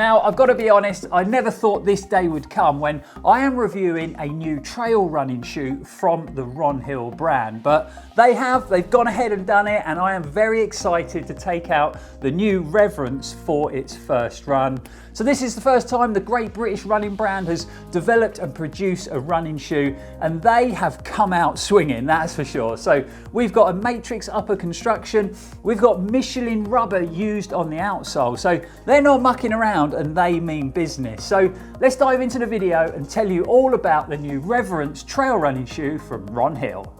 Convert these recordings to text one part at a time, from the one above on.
Now, I've got to be honest, I never thought this day would come when I am reviewing a new trail running shoe from the Ronhill brand, but they've gone ahead and done it, and I am very excited to take out the new Reverence for its first run. So this is the first time the great British running brand has developed and produced a running shoe, and they have come out swinging, that's for sure. So we've got a Matryx upper construction, we've got Michelin rubber used on the outsole, so they're not mucking around and they mean business. So let's dive into the video and tell you all about the new Reverence trail running shoe from Ronhill.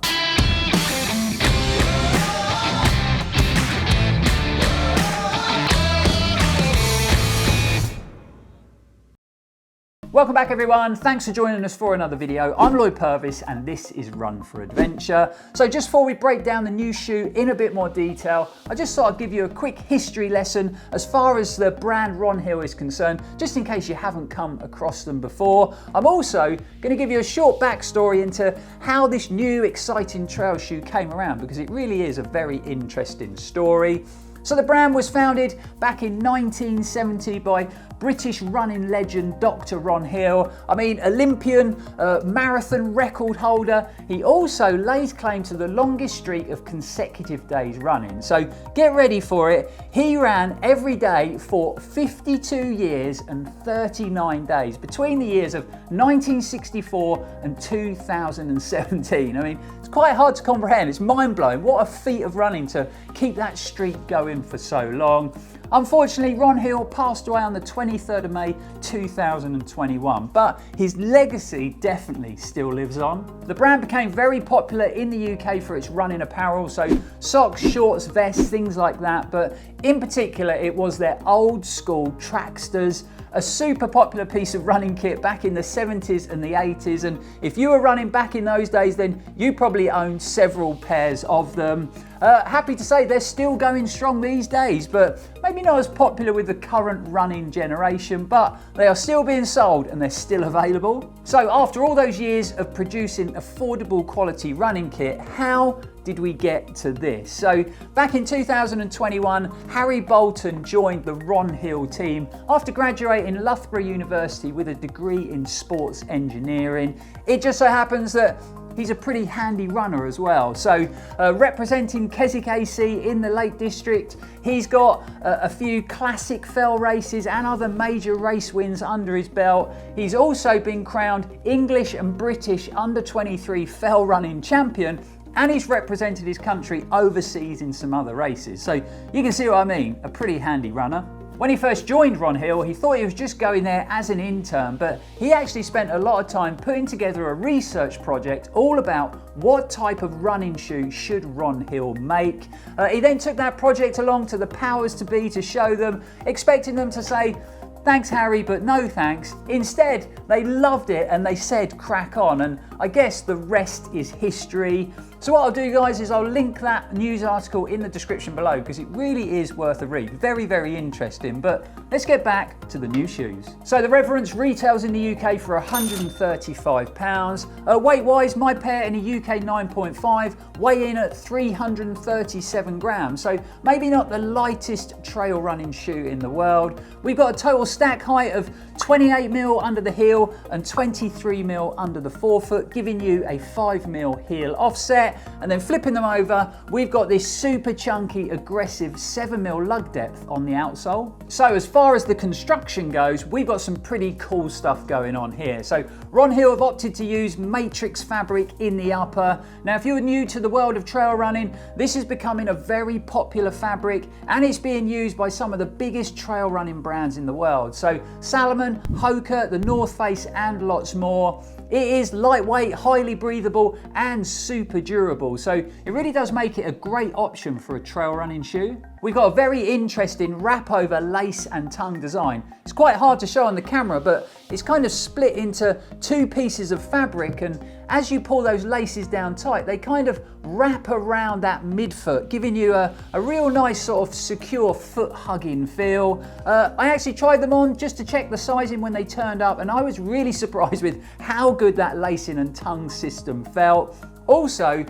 Welcome back everyone, thanks for joining us for another video. I'm Lloyd Purvis and this is Run4Adventure. So just before we break down the new shoe in a bit more detail, I just thought I'd give you a quick history lesson as far as the brand Ronhill is concerned, just in case you haven't come across them before. I'm also going to give you a short backstory into how this new exciting trail shoe came around, because it really is a very interesting story. So the brand was founded back in 1970 by British running legend Dr. Ronhill. I mean, Olympian, marathon record holder. He also lays claim to the longest streak of consecutive days running. So get ready for it. He ran every day for 52 years and 39 days between the years of 1964 and 2017. I mean, it's quite hard to comprehend. It's mind-blowing. What a feat of running to keep that streak going for so long. Unfortunately, Ronhill passed away on the 23rd of May 2021, but his legacy definitely still lives on. The brand became very popular in the UK for its running apparel, so socks, shorts, vests, things like that, but in particular it was their old school tracksters, a super popular piece of running kit back in the 70s and the 80s, and if you were running back in those days, then you probably owned several pairs of them. Happy to say they're still going strong these days, but maybe not as popular with the current running generation, but they are still being sold and they're still available. So after all those years of producing affordable quality running kit, how did we get to this? So back in 2021, Harry Bolton joined the Ronhill team after graduating Loughborough University with a degree in sports engineering. It just so happens that he's a pretty handy runner as well. So representing Keswick AC in the Lake District, he's got a few classic fell races and other major race wins under his belt. He's also been crowned English and British under-23 fell running champion, and he's represented his country overseas in some other races. So you can see what I mean, a pretty handy runner. When he first joined Ronhill, he thought he was just going there as an intern, but he actually spent a lot of time putting together a research project all about what type of running shoe should Ronhill make. He then took that project along to the powers to be to show them, expecting them to say, "Thanks Harry, but no thanks." Instead, they loved it and they said crack on, and I guess the rest is history. So what I'll do, guys, is I'll link that news article in the description below because it really is worth a read. Very, very interesting. But let's get back to the new shoes. So the Reverence retails in the UK for £135. Weight-wise, my pair in a UK 9.5 weigh in at 337 grams. So maybe not the lightest trail running shoe in the world. We've got a total stack height of 28mm under the heel and 23mm under the forefoot, giving you a 5mm heel offset. And then flipping them over, we've got this super chunky, aggressive 7mm lug depth on the outsole. So as far as the construction goes, we've got some pretty cool stuff going on here. So Ronhill have opted to use Matryx fabric in the upper. Now, if you're new to the world of trail running, this is becoming a very popular fabric, and it's being used by some of the biggest trail running brands in the world. So Salomon, Hoka, the North Face, and lots more. It is lightweight, highly breathable, and super durable, so it really does make it a great option for a trail running shoe. We've got a very interesting wrap over lace and tongue design. It's quite hard to show on the camera, but it's kind of split into two pieces of fabric, and as you pull those laces down tight, they kind of wrap around that midfoot, giving you a real nice sort of secure foot hugging feel. I actually tried them on just to check the sizing when they turned up, and I was really surprised with how good that lacing and tongue system felt. Also,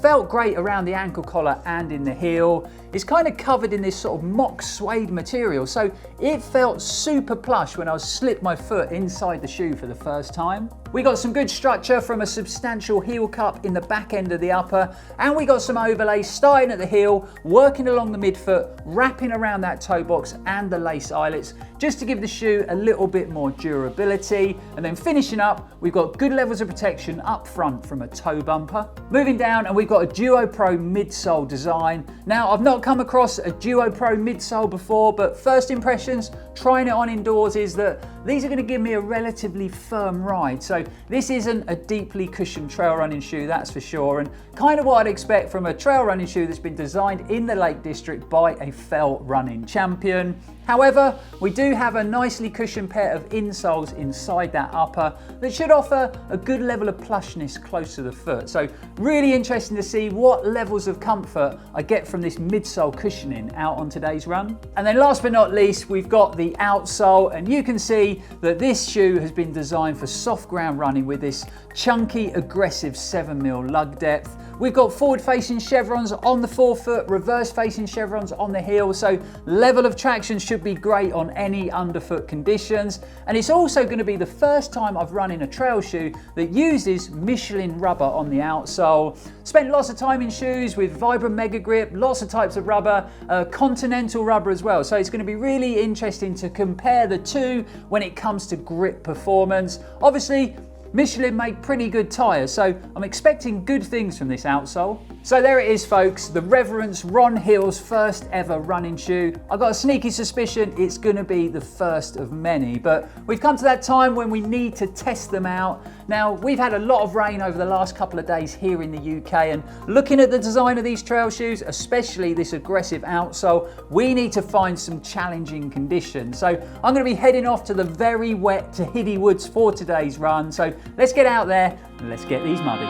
Felt great around the ankle collar and in the heel. It's kind of covered in this sort of mock suede material, so it felt super plush when I slipped my foot inside the shoe for the first time. We got some good structure from a substantial heel cup in the back end of the upper, and we got some overlay starting at the heel, working along the midfoot, wrapping around that toe box and the lace eyelets, just to give the shoe a little bit more durability. And then finishing up, we've got good levels of protection up front from a toe bumper. Moving down, and we've got a Duo Pro midsole design. Now, I've not come across a Duo Pro midsole before, but first impressions, trying it on indoors, is that these are going to give me a relatively firm ride. So this isn't a deeply cushioned trail running shoe, that's for sure, and kind of what I'd expect from a trail running shoe that's been designed in the Lake District by a felt running champion. However, we do have a nicely cushioned pair of insoles inside that upper that should offer a good level of plushness close to the foot. So really interesting to see what levels of comfort I get from this midsole cushioning out on today's run. And then last but not least, we've got the outsole, and you can see that this shoe has been designed for soft ground running with this chunky, aggressive 7mm lug depth. We've got forward-facing chevrons on the forefoot, reverse-facing chevrons on the heel, so level of traction should be great on any underfoot conditions. And it's also going to be the first time I've run in a trail shoe that uses Michelin rubber on the outsole. Spent lots of time in shoes with Vibram Mega Grip, lots of types of rubber, Continental rubber as well. So it's going to be really interesting to compare the two when it comes to grip performance. Obviously, Michelin make pretty good tyres, so I'm expecting good things from this outsole. So there it is, folks, the Reverence Ronhill's first ever running shoe. I've got a sneaky suspicion it's going to be the first of many, but we've come to that time when we need to test them out. Now, we've had a lot of rain over the last couple of days here in the UK, and looking at the design of these trail shoes, especially this aggressive outsole, we need to find some challenging conditions. So I'm going to be heading off to the very wet Tahiti Woods for today's run. So let's get out there and let's get these muddy.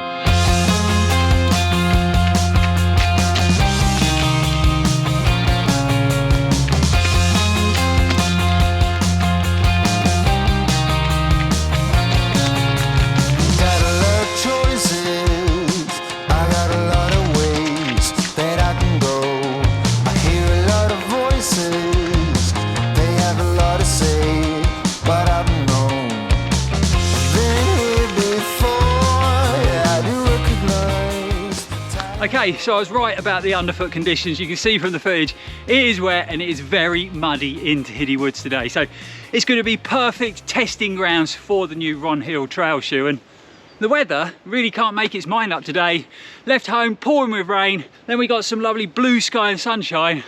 Okay, so I was right about the underfoot conditions. You can see from the footage, it is wet and it is very muddy in Tahiti Woods today. So it's going to be perfect testing grounds for the new Ronhill trail shoe. And the weather really can't make its mind up today. Left home pouring with rain, then we got some lovely blue sky and sunshine,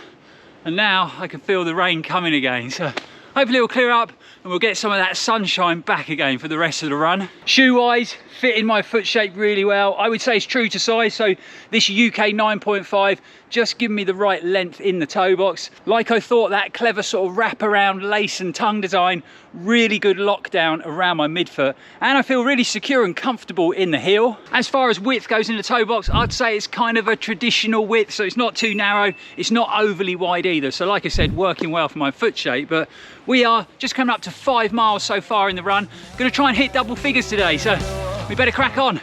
and now I can feel the rain coming again. So hopefully it'll clear up and we'll get some of that sunshine back again for the rest of the run. Shoe wise, fitting my foot shape really well. I would say it's true to size, so this UK 9.5 just giving me the right length in the toe box. Like I thought, that clever sort of wraparound lace and tongue design, really good lockdown around my midfoot, and I feel really secure and comfortable in the heel. As far as width goes in the toe box, I'd say it's kind of a traditional width, so it's not too narrow, it's not overly wide either. So like I said, working well for my foot shape. But we are just coming up to 5 miles so far in the run. Gonna try and hit double figures today, so we better crack on.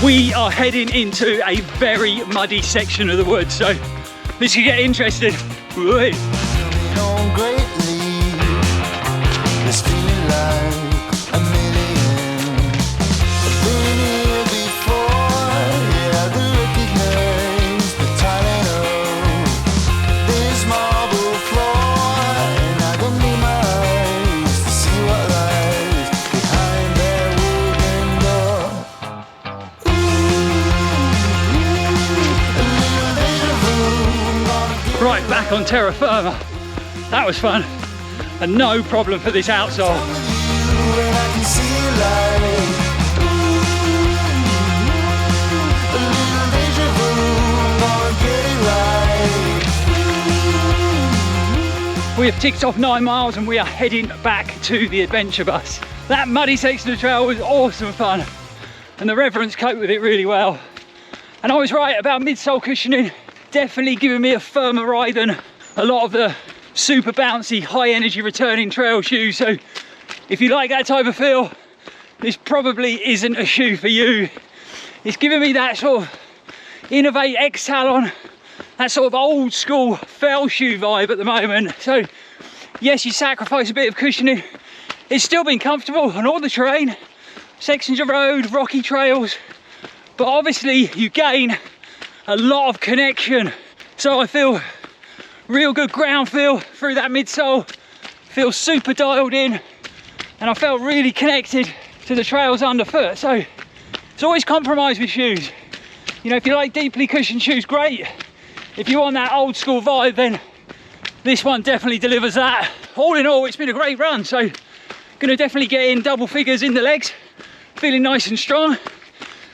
We are heading into a very muddy section of the woods, so this could get interesting. Wait. Right, back on terra firma. That was fun, and no problem for this outsole. We have ticked off 9 miles and we are heading back to the adventure bus. That muddy section of the trail was awesome fun, and the Reverence cope with it really well. And I was right about midsole cushioning, definitely giving me a firmer ride than a lot of the super bouncy, high energy returning trail shoes. So if you like that type of feel, this probably isn't a shoe for you. It's giving me that sort of Innovate X Talon, that sort of old school fell shoe vibe at the moment. So yes, you sacrifice a bit of cushioning. It's still been comfortable on all the terrain, sections of road, rocky trails, but obviously you gain a lot of connection. So I feel real good ground feel through that midsole, feel super dialed in, and I felt really connected to the trails underfoot. So it's always compromise with shoes. You know, if you like deeply cushioned shoes, great. If you want that old school vibe, then this one definitely delivers that. All in all, it's been a great run. So gonna definitely get in double figures in the legs, feeling nice and strong,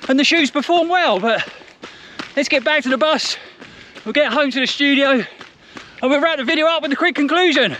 and the shoes perform well. But let's get back to the bus. We'll get home to the studio and we'll wrap the video up with a quick conclusion.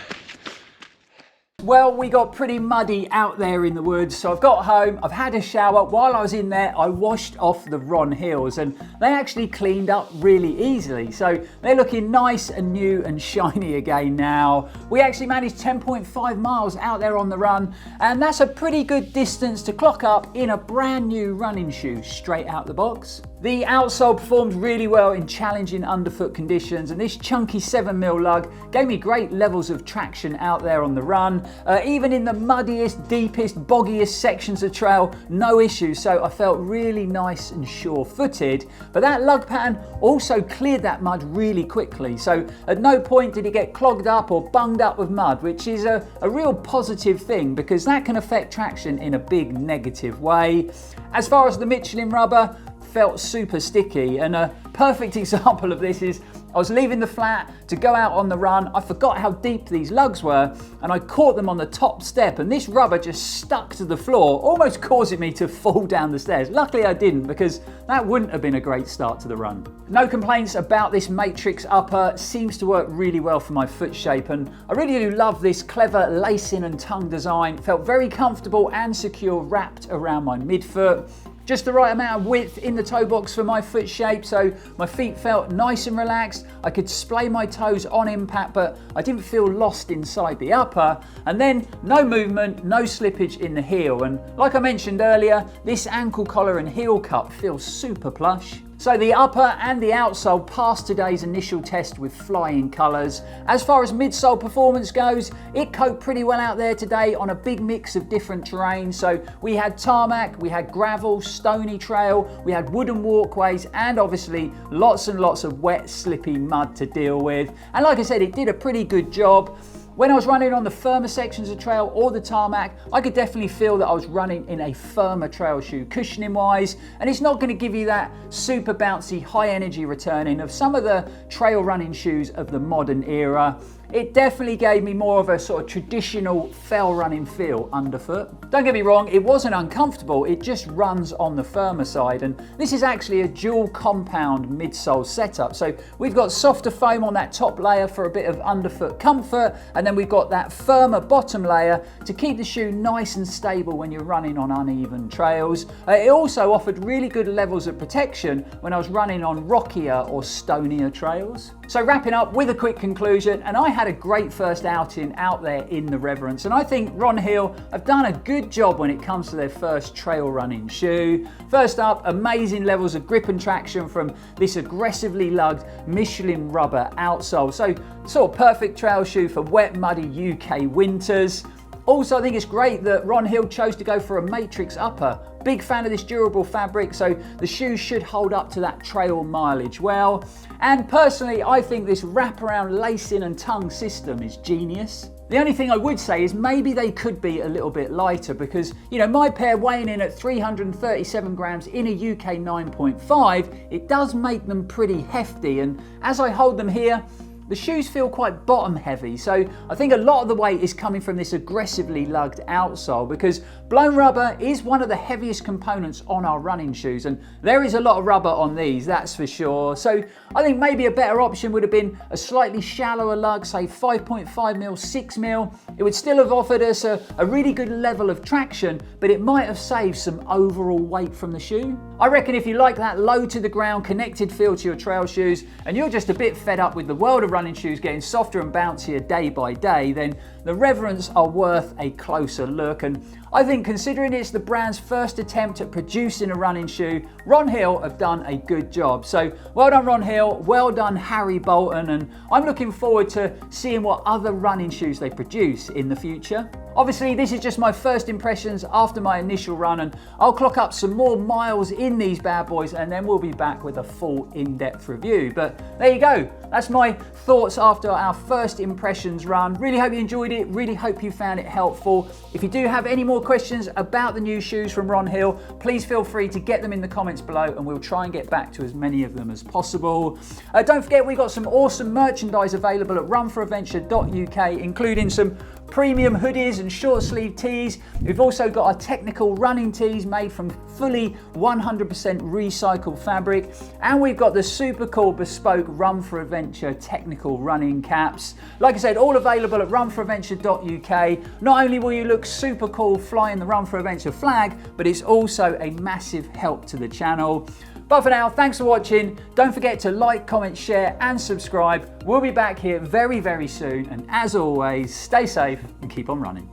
Well, we got pretty muddy out there in the woods, so I've got home, I've had a shower. While I was in there, I washed off the Ronhills, and they actually cleaned up really easily. So they're looking nice and new and shiny again now. We actually managed 10.5 miles out there on the run, and that's a pretty good distance to clock up in a brand new running shoe straight out the box. The outsole performed really well in challenging underfoot conditions, and this chunky 7mm lug gave me great levels of traction out there on the run. Even in the muddiest, deepest, boggiest sections of trail, no issues, so I felt really nice and sure-footed. But that lug pattern also cleared that mud really quickly, so at no point did it get clogged up or bunged up with mud, which is a real positive thing because that can affect traction in a big negative way. As far as the Michelin rubber, felt super sticky, and a perfect example of this is I was leaving the flat to go out on the run. I forgot how deep these lugs were, and I caught them on the top step, and this rubber just stuck to the floor, almost causing me to fall down the stairs. Luckily I didn't, because that wouldn't have been a great start to the run. No complaints about this Matryx upper, seems to work really well for my foot shape, and I really do love this clever lacing and tongue design. Felt very comfortable and secure wrapped around my midfoot. Just the right amount of width in the toe box for my foot shape, so my feet felt nice and relaxed. I could splay my toes on impact, but I didn't feel lost inside the upper. And then no movement, no slippage in the heel. And like I mentioned earlier, this ankle collar and heel cup feels super plush. So the upper and the outsole passed today's initial test with flying colours. As far as midsole performance goes, it coped pretty well out there today on a big mix of different terrains. So we had tarmac, we had gravel, stony trail, we had wooden walkways, and obviously lots and lots of wet, slippy mud to deal with. And like I said, it did a pretty good job. When I was running on the firmer sections of trail or the tarmac, I could definitely feel that I was running in a firmer trail shoe, cushioning wise, and it's not going to give you that super bouncy, high energy returning of some of the trail running shoes of the modern era. It definitely gave me more of a sort of traditional fell running feel underfoot. Don't get me wrong, it wasn't uncomfortable, it just runs on the firmer side, and this is actually a dual compound midsole setup. So we've got softer foam on that top layer for a bit of underfoot comfort, and then we've got that firmer bottom layer to keep the shoe nice and stable when you're running on uneven trails. It also offered really good levels of protection when I was running on rockier or stonier trails. So wrapping up with a quick conclusion, and I had a great first outing out there in the Reverence, and I think Ronhill have done a good job when it comes to their first trail running shoe. First up, amazing levels of grip and traction from this aggressively lugged Michelin rubber outsole, so sort of perfect trail shoe for wet, muddy UK winters. Also, I think it's great that Ronhill chose to go for a Matryx upper. Big fan of this durable fabric, so the shoes should hold up to that trail mileage well. And personally, I think this wraparound lacing and tongue system is genius. The only thing I would say is maybe they could be a little bit lighter because, you know, my pair weighing in at 337 grams in a UK 9.5, it does make them pretty hefty. And as I hold them here, the shoes feel quite bottom heavy, so I think a lot of the weight is coming from this aggressively lugged outsole, because blown rubber is one of the heaviest components on our running shoes, and there is a lot of rubber on these, that's for sure. So I think maybe a better option would have been a slightly shallower lug, say 5.5mm, 6mm. It would still have offered us a really good level of traction, but it might have saved some overall weight from the shoe. I reckon if you like that low to the ground connected feel to your trail shoes, and you're just a bit fed up with the world of running shoes getting softer and bouncier day by day, then the Reverence are worth a closer look. And I think considering it's the brand's first attempt at producing a running shoe, Ronhill have done a good job. So well done Ronhill, well done Harry Bolton, and I'm looking forward to seeing what other running shoes they produce in the future. Obviously this is just my first impressions after my initial run, and I'll clock up some more miles in these bad boys and then we'll be back with a full in-depth review. But there you go, that's my thoughts after our first impressions run. Really hope you enjoyed it, really hope you found it helpful. If you do have any more questions about the new shoes from Ronhill, please feel free to get them in the comments below and we'll try and get back to as many of them as possible. Don't forget we've got some awesome merchandise available at Run4Adventure.uk, including some premium hoodies and short sleeve tees. We've also got our technical running tees made from fully 100% recycled fabric, and we've got the super cool bespoke Run4Adventure technical running caps. Like I said, all available at Run4Adventure.uk. Not only will you look super cool flying the Run4Adventure flag, but it's also a massive help to the channel. But for now, thanks for watching. Don't forget to like, comment, share and subscribe. We'll be back here very, very soon. And as always, stay safe and keep on running.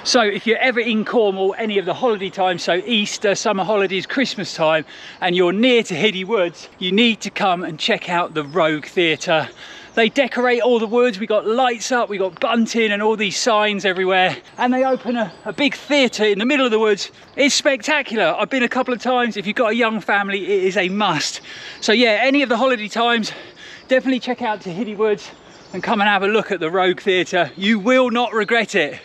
So if you're ever in Cornwall, any of the holiday times, so Easter, summer holidays, Christmas time, and you're near to Hiddy Woods, you need to come and check out the Rogue Theatre. They decorate all the woods, we got lights up, we got bunting and all these signs everywhere, and they open a big theatre in the middle of the woods. It's spectacular. I've been a couple of times. If you've got a young family, it is a must. So yeah, any of the holiday times, definitely check out to Hiddy Woods and come and have a look at the Rogue Theatre. You will not regret it.